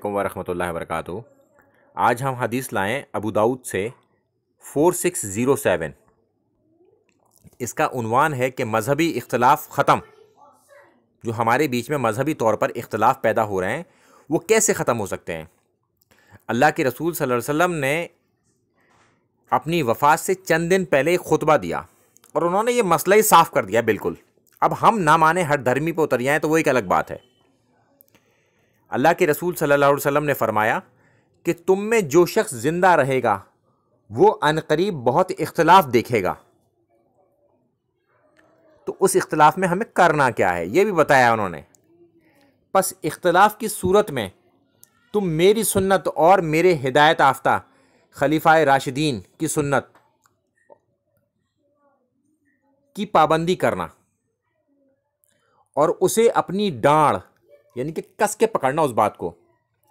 علیکم ورحمۃ اللہ وبرکاتہ۔ آج ہم حدیث لائیں ابو داؤد سے 4607۔ اس کا عنوان ہے کہ مذہبی اختلاف ختم۔ جو ہمارے بیچ میں مذہبی طور پر اختلاف پیدا ہو رہے ہیں وہ کیسے ختم ہو سکتے ہیں؟ اللہ کے رسول صلی اللہ علیہ وسلم نے اپنی وفات سے چند دن پہلے ایک خطبہ دیا اور انہوں نے یہ مسئلہ ہی صاف کر دیا بالکل۔ اب ہم نہ مانیں، ہر دھرمی پہ اتر جائیں تو وہ ایک الگ بات ہے۔ اللہ کے رسول صلی اللہ علیہ وسلم نے فرمایا کہ تم میں جو شخص زندہ رہے گا وہ عنقریب بہت اختلاف دیکھے گا۔ تو اس اختلاف میں ہمیں کرنا کیا ہے یہ بھی بتایا انہوں نے۔ پس اختلاف کی صورت میں تم میری سنت اور میرے ہدایت یافتہ خلیفہ راشدین کی سنت کی پابندی کرنا اور اسے اپنی ڈاڑھ یعنی کہ کس کے پکڑنا، اس بات کو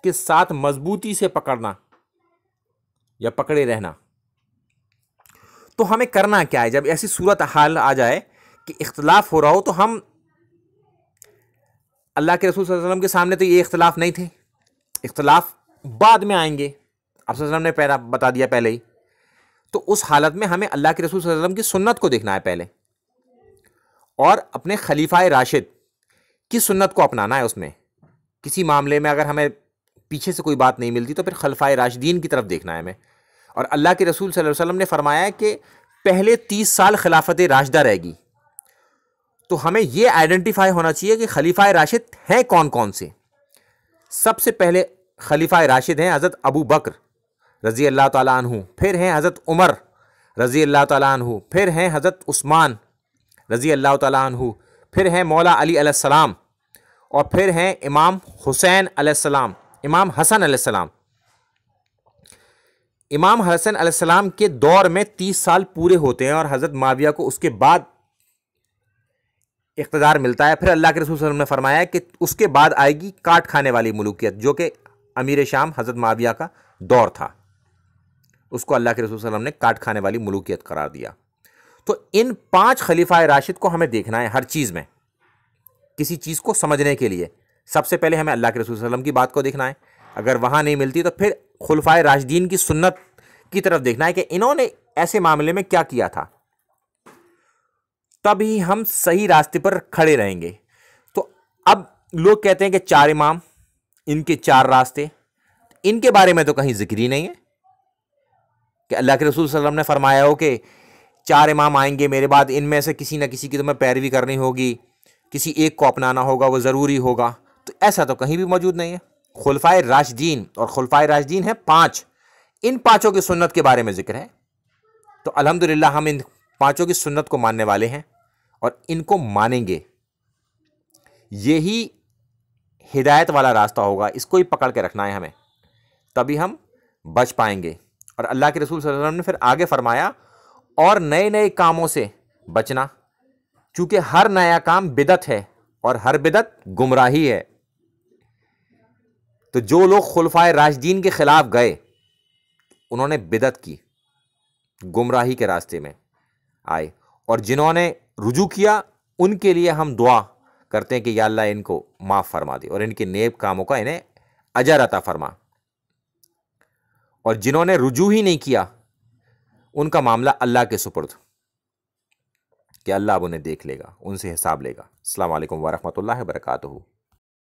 کہ ساتھ مضبوطی سے پکڑنا یا پکڑے رہنا۔ تو ہمیں کرنا کیا ہے جب ایسی صورت حال آ جائے کہ اختلاف ہو رہا ہو؟ تو ہم اللہ کے رسول صلی اللہ علیہ وسلم کے سامنے تو یہ اختلاف نہیں تھے، اختلاف بعد میں آئیں گے، آپ صلی اللہ علیہ وسلم نے بتا دیا پہلے ہی۔ تو اس حالت میں ہمیں اللہ کے رسول صلی اللہ علیہ وسلم کی سنت کو دیکھنا ہے پہلے، اور اپنے خلیفہ راشد کی سنت کو اپنانا ہے۔ اس میں کسی معاملے میں اگر ہمیں پیچھے سے کوئی بات نہیں ملتی تو پھر خلفۂ راشدین کی طرف دیکھنا ہے ہمیں۔ اور اللہ کے رسول صلی اللہ علیہ وسلم نے فرمایا ہے کہ پہلے 30 سال خلافت راشدہ رہے گی، تو ہمیں یہ آئیڈینٹیفائی ہونا چاہیے کہ خلیفہ راشد ہیں کون کون سے۔ سب سے پہلے خلیفہ راشد ہیں حضرت ابو بکر رضی اللہ تعالیٰ عنہ، پھر ہیں حضرت عمر رضی اللہ تعالیٰ عنہ، پھر ہیں حضرت عثمان رضی اللہ تعالیٰ عنہ، پھر ہیں مولا علی علیہ السلام، اور پھر ہیں امام حسین علیہ السلام، امام حسن علیہ السلام۔ امام حسن علیہ السلام کے دور میں 30 سال پورے ہوتے ہیں اور حضرت معاویہ کو اس کے بعد اقتدار ملتا ہے۔ پھر اللہ کے رسول صلی اللہ علیہ وسلم نے فرمایا کہ اس کے بعد آئے گی کاٹ کھانے والی ملوکیت، جو کہ امیر شام حضرت معاویہ کا دور تھا، اس کو اللہ کے رسول صلی اللہ علیہ وسلم نے کاٹ کھانے والی ملوکیت قرار دیا۔ تو ان 5 خلیفہ راشد کو ہمیں دیکھنا ہے ہر چیز میں۔ کسی چیز کو سمجھنے کے لیے سب سے پہلے ہمیں اللہ کے رسول صلی اللہ علیہ وسلم کی بات کو دیکھنا ہے، اگر وہاں نہیں ملتی تو پھر خلفائے راشدین کی سنت کی طرف دیکھنا ہے کہ انہوں نے ایسے معاملے میں کیا کیا تھا، تبھی ہم صحیح راستے پر کھڑے رہیں گے۔ تو اب لوگ کہتے ہیں کہ 4 امام، ان کے 4 راستے، ان کے بارے میں تو کہیں ذکر ہی نہیں ہے کہ اللہ کے رسول صلی اللہ علیہ وسلم نے فرمایا ہو کہ 4 امام آئیں گے میرے بعد، ان میں سے کسی نہ کسی کی تمہیں پیروی کرنی ہوگی، کسی ایک کو اپنانا ہوگا، وہ ضروری ہوگا۔ تو ایسا تو کہیں بھی موجود نہیں ہے۔ خلفائے راشدین، اور خلفائے راشدین ہیں 5، ان 5 کی سنت کے بارے میں ذکر ہے۔ تو الحمدللہ ہم ان 5 کی سنت کو ماننے والے ہیں اور ان کو مانیں گے۔ یہی ہدایت والا راستہ ہوگا، اس کو ہی پکڑ کے رکھنا ہے ہمیں، تبھی ہم بچ پائیں گے۔ اور اللہ کے رسول صلی اللہ علیہ وسلم نے پھر آگے فرمایا اور نئے نئے کاموں سے بچنا، چونکہ ہر نیا کام بدعت ہے اور ہر بدعت گمراہی ہے۔ تو جو لوگ خلفائے راشدین کے خلاف گئے انہوں نے بدعت کی، گمراہی کے راستے میں آئے، اور جنہوں نے رجوع کیا ان کے لیے ہم دعا کرتے ہیں کہ یا اللہ ان کو معاف فرما دے اور ان کے نیک کاموں کا انہیں اجر عطا فرما، اور جنہوں نے رجوع ہی نہیں کیا ان کا معاملہ اللہ کے سپرد، کہ اللہ اب انہیں دیکھ لے گا، ان سے حساب لے گا۔ السلام علیکم ورحمۃ اللہ وبرکاتہ۔